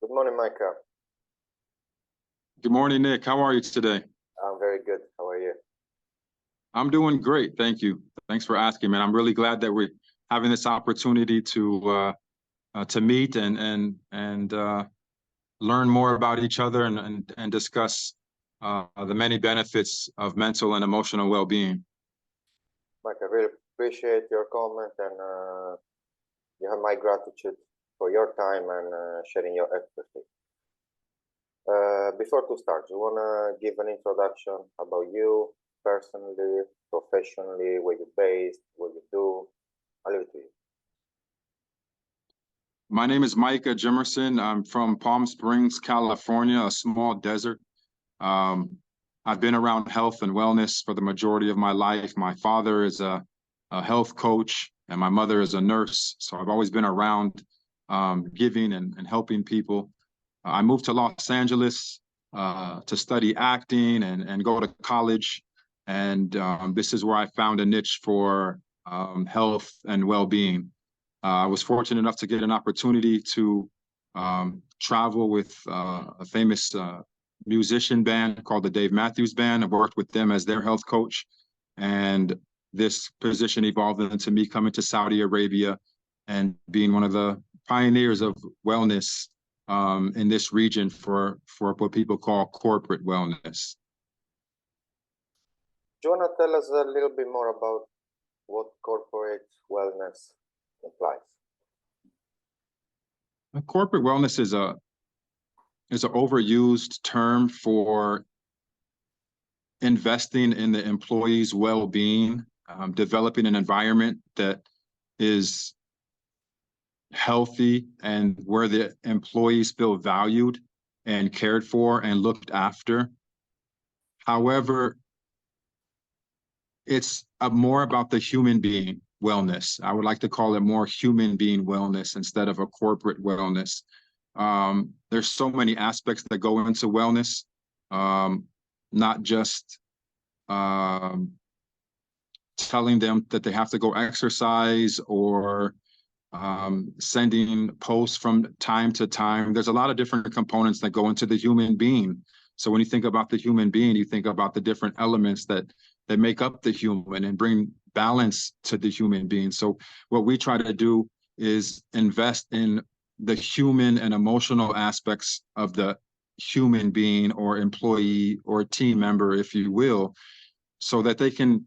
Good morning, Micah. Good morning, Nick. How are you today? I'm very good. How are you? I'm doing great. Thank you. Thanks for asking, man. I'm really glad that we're having this opportunity to meet and learn more about each other and discuss the many benefits of mental and emotional well-being. Micah, I really appreciate your comment, and you have my gratitude for your time and sharing your expertise. Before to start, you want to give an introduction about you personally, professionally, where you're based, what you do? I'll leave it to you. My name is Micah Jimerson. I'm from Palm Springs, California, a small desert. I've been around health and wellness for the majority of my life. My father is a health coach, and my mother is a nurse. So I've always been around giving and helping people. I moved to Los Angeles to study acting and go to college. And this is where I found a niche for health and well-being. I was fortunate enough to get an opportunity to travel with a famous musician band called the Dave Matthews Band. I worked with them as their health coach. And this position evolved into me coming to Saudi Arabia and being one of the pioneers of wellness in this region for what people call corporate wellness. Do you want to tell us a little bit more about what corporate wellness implies? Corporate wellness is an overused term for investing in the employee's well-being, developing an environment that is healthy and where the employees feel valued and cared for and looked after. However, it's more about the human being wellness. I would like to call it more human being wellness instead of a corporate wellness. There's so many aspects that go into wellness, not just telling them that they have to go exercise or sending posts from time to time. There's a lot of different components that go into the human being. So when you think about the human being, you think about the different elements that make up the human and bring balance to the human being. So what we try to do is invest in the human and emotional aspects of the human being or employee or team member, if you will, so that they can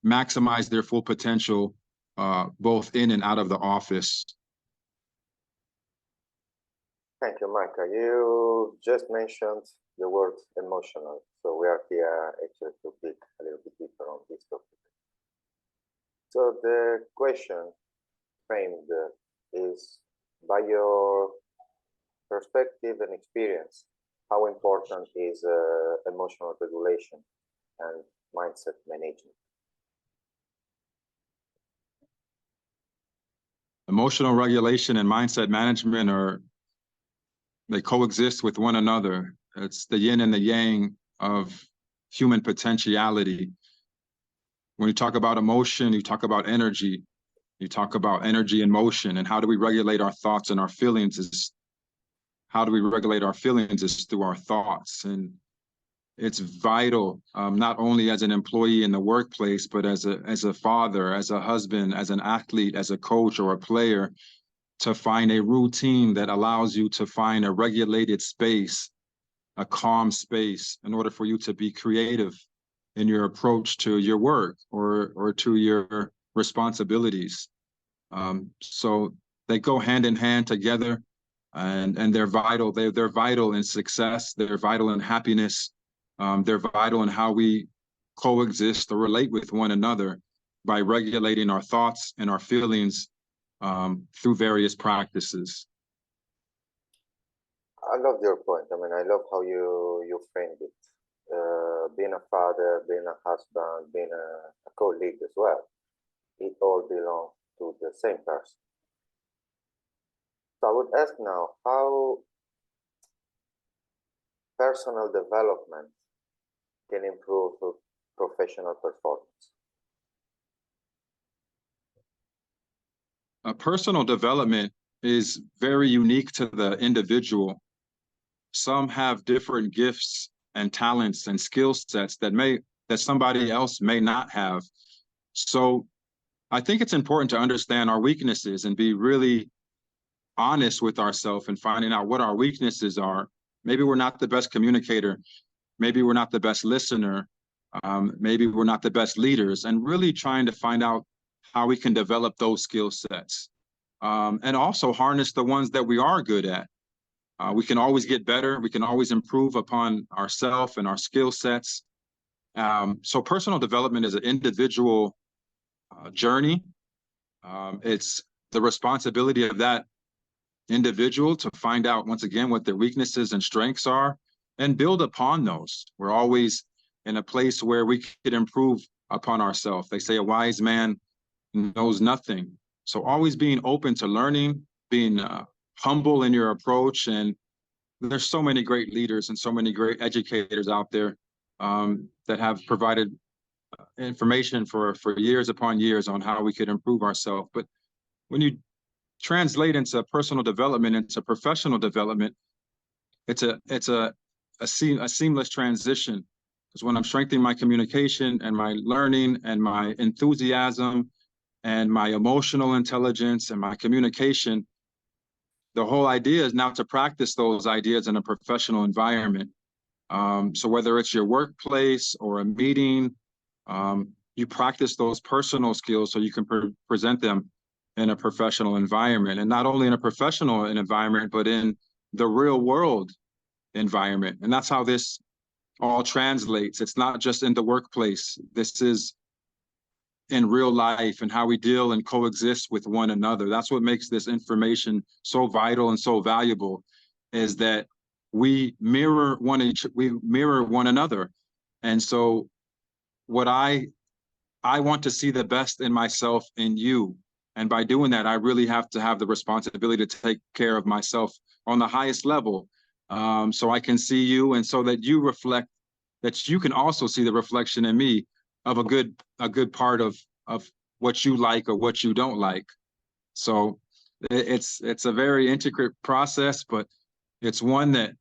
maximize their full potential both in and out of the office. Thank you, Micah. You just mentioned the word emotional. So we are here actually to dig a little bit deeper on this topic. So the question framed is, by your perspective and experience, how important is emotional regulation and mindset management? Emotional regulation and mindset management they coexist with one another. It's the yin and the yang of human potentiality. When you talk about emotion, you talk about energy. You talk about energy and motion, and how do we regulate our thoughts and our feelings how do we regulate our feelings is through our thoughts. And it's vital, not only as an employee in the workplace, but as a father, as a husband, as an athlete, as a coach or a player, to find a routine that allows you to find a regulated space, a calm space, in order for you to be creative in your approach to your work or to your responsibilities. So they go hand in hand together, and they're vital. They're vital in success. They're vital in happiness. They're vital in how we coexist or relate with one another by regulating our thoughts and our feelings through various practices. I love your point. I mean, I love how you framed it. Being a father, being a husband, being a colleague as well, it all belongs to the same person. So I would ask now, how personal development can improve professional performance? Personal development is very unique to the individual. some have different gifts and talents and skill sets that somebody else may not have. So I think it's important to understand our weaknesses and be really honest with ourselves and finding out what our weaknesses are. Maybe we're not the best communicator. Maybe we're not the best listener. Maybe we're not the best leaders, and really trying to find out how we can develop those skill sets, and also harness the ones that we are good at. We can always get better. We can always improve upon ourselves and our skill sets. So personal development is an individual journey. It's the responsibility of that individual to find out, once again, what their weaknesses and strengths are and build upon those. We're always in a place where we could improve upon ourselves. They say a wise man knows nothing. So always being open to learning, being humble in your approach. And there's so many great leaders and so many great educators out there that have provided information for years upon years on how we could improve ourselves. But when you translate into personal development, into professional development, it's a seamless transition. Because when I'm strengthening my communication and my learning and my enthusiasm and my emotional intelligence and my communication, the whole idea is now to practice those ideas in a professional environment. So whether it's your workplace or a meeting, you practice those personal skills so you can present them in a professional environment, and not only in a professional environment, but in the real world environment. And that's how this all translates. It's not just in the workplace. This is in real life and how we deal and coexist with one another. That's what makes this information so vital and so valuable, is that we mirror one another. And so what I want to see the best in myself in you. And by doing that, I really have to have the responsibility to take care of myself on the highest level, so I can see you, and so that you reflect, that you can also see the reflection in me of a good part of what you like or what you don't like. So it's a very intricate process, but it's one that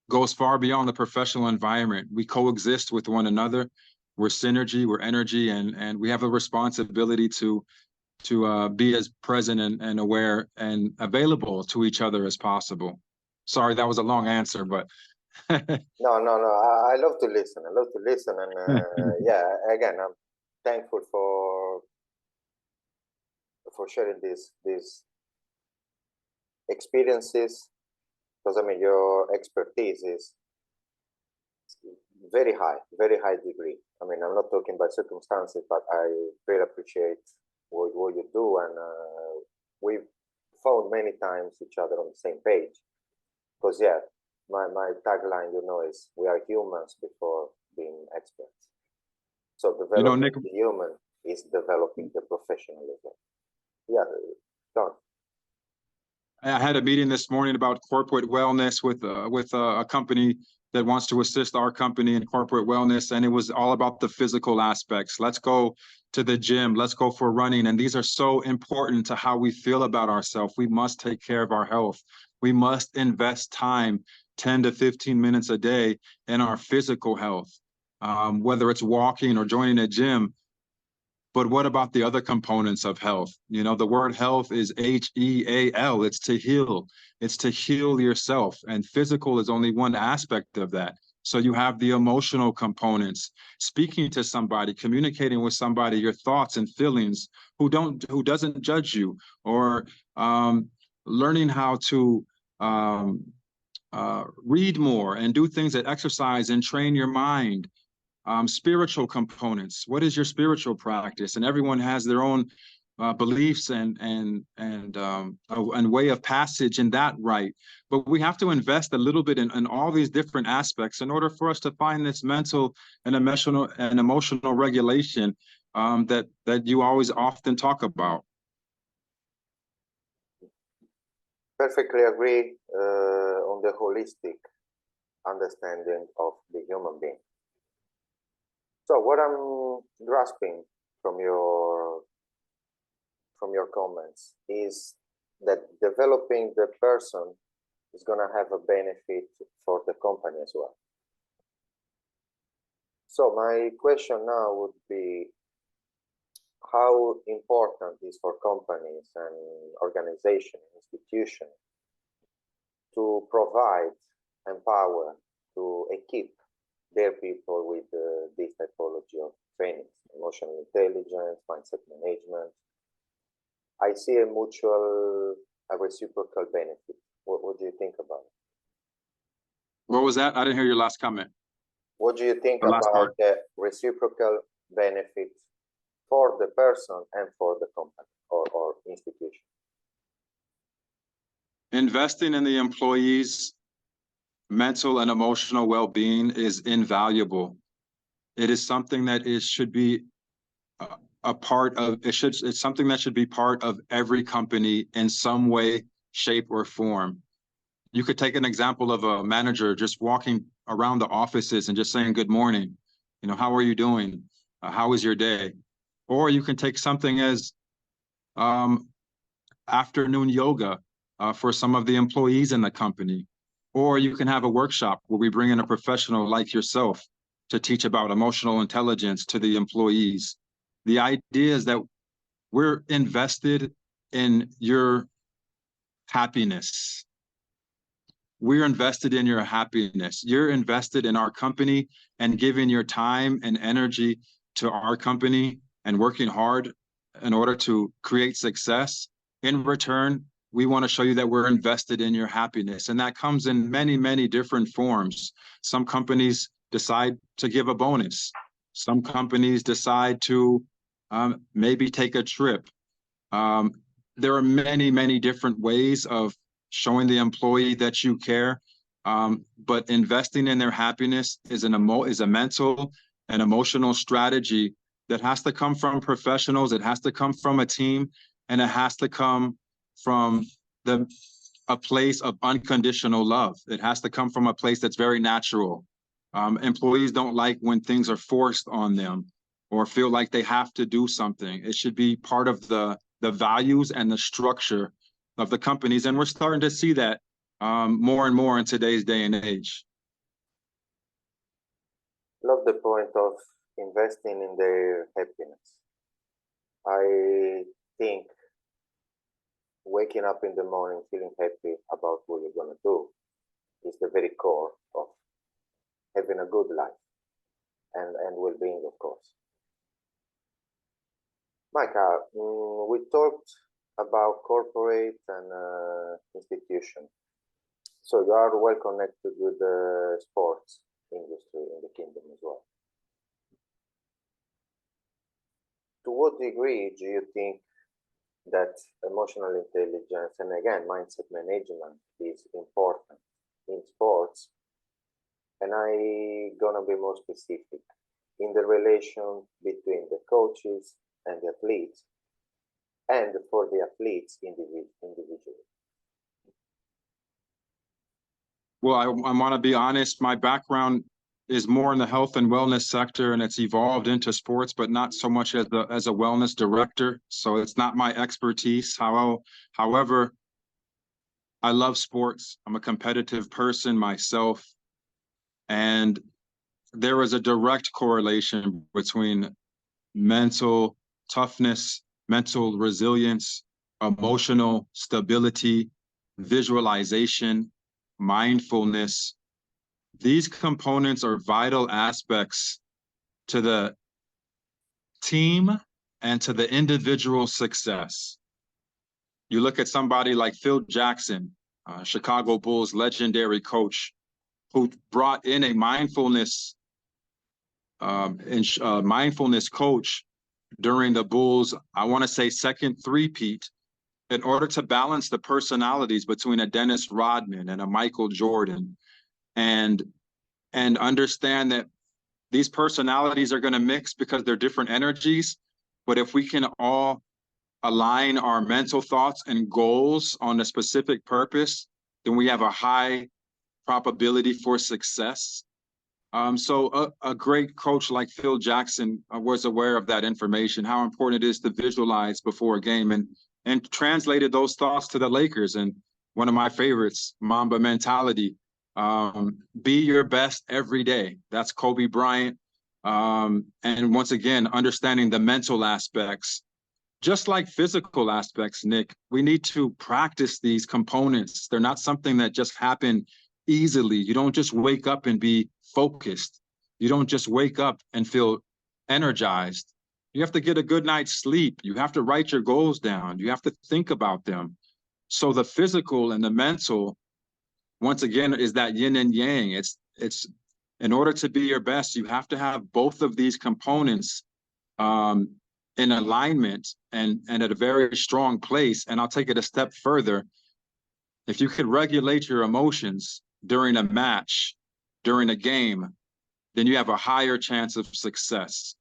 goes far beyond the professional environment. We coexist with one another. We're synergy, we're energy, and we have a responsibility to be as present and aware and available to each other as possible. Sorry, that was a long answer, but No. I love to listen. I love to listen, and yeah. Again, I'm thankful for sharing these experiences, because I mean your expertise is very high degree. I mean, I'm not talking by circumstances, but I really appreciate what you do, and we've found many times each other on the same page. Because yeah, my tagline, is we are humans before being experts. So developing Nick, the human is developing the professional as well. Yeah, Don. I had a meeting this morning about corporate wellness with a company that wants to assist our company in corporate wellness, and it was all about the physical aspects. Let's go to the gym, let's go for running, and these are so important to how we feel about ourselves. We must take care of our health. We must invest time, 10 to 15 minutes a day, in our physical health, whether it's walking or joining a gym. But what about the other components of health? The word health is HEAL. It's to heal. It's to heal yourself. And physical is only one aspect of that. So you have the emotional components, speaking to somebody, communicating with somebody, your thoughts and feelings, who doesn't judge you, or learning how to read more and do things that exercise and train your mind. Spiritual components. What is your spiritual practice? And everyone has their own beliefs and way of passage in that, right? But we have to invest a little bit in all these different aspects in order for us to find this mental and emotional regulation that you always often talk about. Perfectly agree on the holistic understanding of the human being. So what I'm grasping from your comments is that developing the person is going to have a benefit for the company as well. So my question now would be, how important is for companies and organizations, institutions, to provide, empower, to equip their people with this typology of trainings, emotional intelligence, mindset management? I see a mutual, a reciprocal benefit. What do you think about it? What was that? I didn't hear your last comment. What do you think The last about part. the reciprocal benefit for the person and for the company or institution? Investing in the employees' mental and emotional well-being is invaluable. It is something that should be a part of, it's something that should be part of every company in some way, shape, or form. You could take an example of a manager just walking around the offices and just saying, good morning, you know, how are you doing? How was your day? Or you can take something as afternoon yoga for some of the employees in the company. Or you can have a workshop where we bring in a professional like yourself to teach about emotional intelligence to the employees. The idea is that we're invested in your happiness. We're invested in your happiness. You're invested in our company and giving your time and energy to our company and working hard in order to create success. In return, we want to show you that we're invested in your happiness. And that comes in many, many different forms. Some companies decide to give a bonus. Some companies decide to maybe take a trip. There are many, many different ways of showing the employee that you care, but investing in their happiness is a mental and emotional strategy that has to come from professionals. It has to come from a team, and it has to come from a place of unconditional love. It has to come from a place that's very natural. Employees don't like when things are forced on them or feel like they have to do something. It should be part of the values and the structure of the companies. And we're starting to see that more and more in today's day and age. Love the point of investing in their happiness. I think waking up in the morning feeling happy about what you're going to do is the very core of having a good life and well-being, of course. Micah, we talked about corporate and institution. So you are well connected with the sports industry in the kingdom as well. To what degree do you think that emotional intelligence and again mindset management is important in sports? And I'm gonna be more specific in the relation between the coaches and the athletes, and for the athletes individually. Well, I want to be honest. My background is more in the health and wellness sector, and it's evolved into sports, but not so much as a wellness director. So it's not my expertise. However, I love sports. I'm a competitive person myself, and there is a direct correlation between mental toughness, mental resilience, emotional stability, visualization, mindfulness. These components are vital aspects to the team and to the individual success. You look at somebody like Phil Jackson, Chicago Bulls legendary coach, who brought in a mindfulness coach during the Bulls, I want to say second three-peat, in order to balance the personalities between a Dennis Rodman and a Michael Jordan, and understand that these personalities are going to mix because they're different energies. But if we can all align our mental thoughts and goals on a specific purpose, then we have a high probability for success. So a great coach like Phil Jackson was aware of that information, how important it is to visualize before a game, and translated those thoughts to the Lakers. And one of my favorites, Mamba mentality. Be your best every day. That's Kobe Bryant. And once again, understanding the mental aspects, just like physical aspects, Nick, we need to practice these components. They're not something that just happen easily. You don't just wake up and be focused. You don't just wake up and feel energized. You have to get a good night's sleep. You have to write your goals down. You have to think about them. So the physical and the mental, once again, is that yin and yang. It's in order to be your best, you have to have both of these components in alignment and at a very strong place. And I'll take it a step further. If you could regulate your emotions during a match, during a game, then you have a higher chance of success.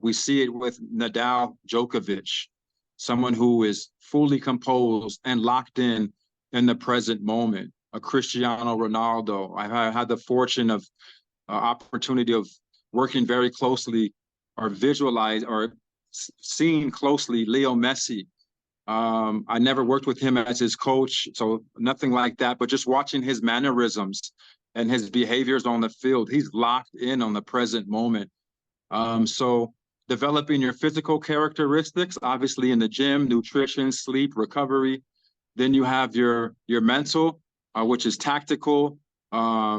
We see it with Nadal Djokovic, someone who is fully composed and locked in the present moment. A Cristiano Ronaldo. I had the fortune of opportunity of working very closely or visualize or seeing closely Leo Messi. I never worked with him as his coach, so nothing like that, but just watching his mannerisms and his behaviors on the field, he's locked in on the present moment. So developing your physical characteristics, obviously in the gym, nutrition, sleep, recovery. Then you have your mental, which is tactical,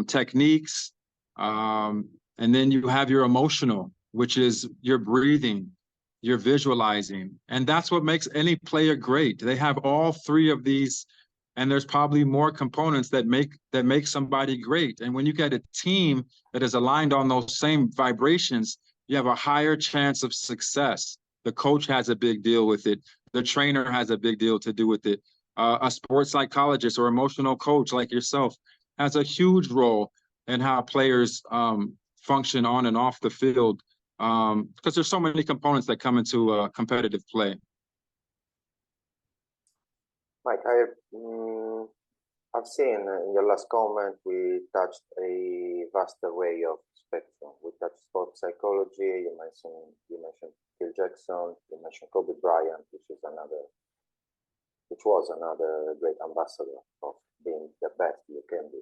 techniques. And then you have your emotional, which is your breathing, your visualizing. And that's what makes any player great. They have all three of these, and there's probably more components that make somebody great. And when you get a team that is aligned on those same vibrations, you have a higher chance of success. The coach has a big deal with it. The trainer has a big deal to do with it. A sports psychologist or emotional coach like yourself has a huge role in how players function on and off the field, because there's so many components that come into competitive play. Mike, I've seen in your last comment, we touched a vast array of spectrum. We touched sports psychology, you mentioned Phil Jackson, you mentioned Kobe Bryant, which was another great ambassador of being the best you can be.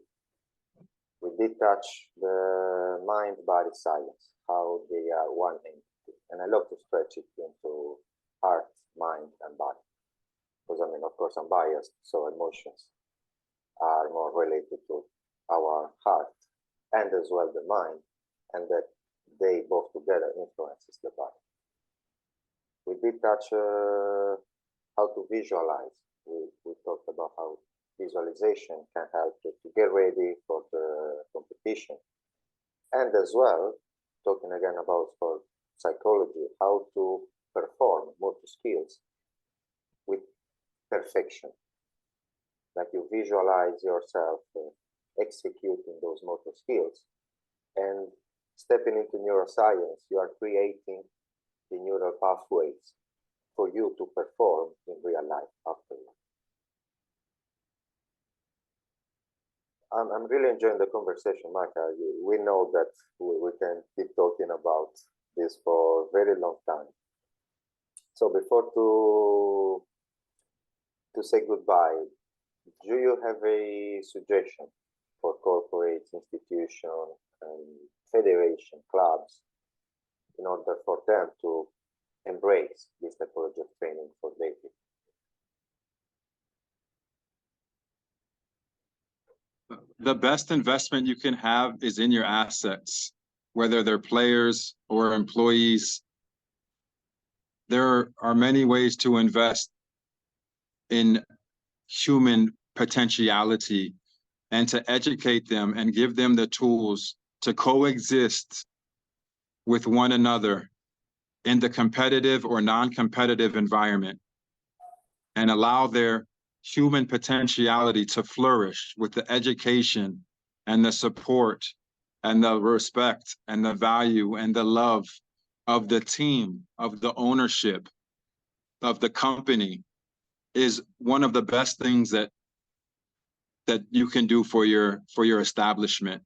We did touch the mind-body silence, how they are one entity. And I love to stretch it into heart, mind, and body. Because, I mean, of course, I'm biased, so emotions are more related to our heart and as well the mind, and that they both together influences the body. We did touch how to visualize. We talked about how visualization can help you to get ready for the competition. And as well, talking again about sport psychology, how to perform motor skills with perfection. Like you visualize yourself executing those motor skills, and stepping into neuroscience, you are creating the neural pathways for you to perform in real life afterwards. I'm really enjoying the conversation, Micah. We know that we can keep talking about this for a very long time. So before to say goodbye, do you have a suggestion for corporates, institutions, and federation, clubs, in order for them to embrace this typology of training for dating? The best investment you can have is in your assets, whether they're players or employees. There are many ways to invest in human potentiality and to educate them and give them the tools to coexist with one another in the competitive or non-competitive environment and allow their human potentiality to flourish with the education and the support and the respect and the value and the love of the team, of the ownership, of the company, is one of the best things that you can do for your establishment.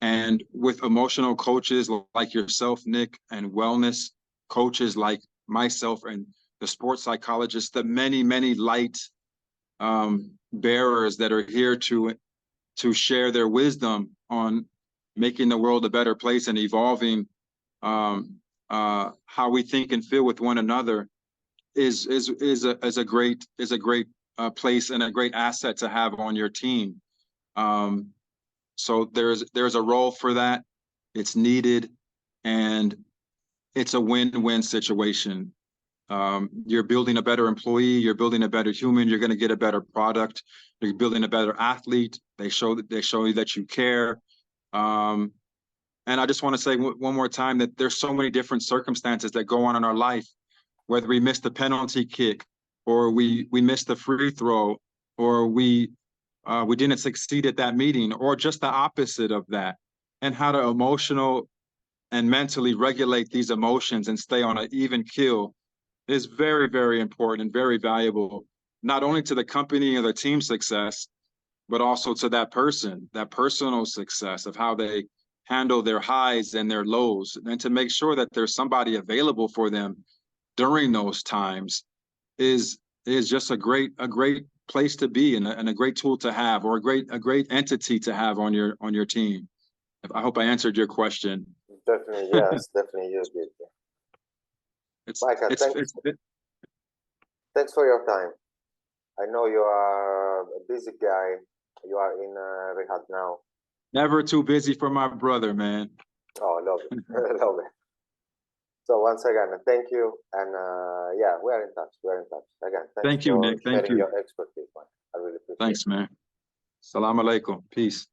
And with emotional coaches like yourself, Nick, and wellness coaches like myself and the sports psychologists, the many, many light bearers that are here to share their wisdom on making the world a better place and evolving how we think and feel with one another is a great place and a great asset to have on your team. So there's a role for that. It's needed, and it's a win-win situation. You're building a better employee, you're building a better human, you're going to get a better product, you're building a better athlete. They show you that you care. And I just want to say one more time that there's so many different circumstances that go on in our life, whether we missed the penalty kick, or we missed the free throw, or we didn't succeed at that meeting, or just the opposite of that, and how to emotional and mentally regulate these emotions and stay on an even keel is very, very important and very valuable, not only to the company or the team success, but also to that person, that personal success of how they handle their highs and their lows, and to make sure that there's somebody available for them during those times is just a great place to be, and a great tool to have, or a great entity to have on your team. I hope I answered your question. Definitely, yes, definitely you did. Micah, thanks for your time. I know you are a busy guy. You are in rehab now. Never too busy for my brother, man. Oh, love it. Love it. So once again, thank you. And yeah, we are in touch. We are in touch. Again, thank you, for Nick. Thank sharing you. your expertise, man. I really appreciate it. Thanks, man. Salam alaikum. Peace.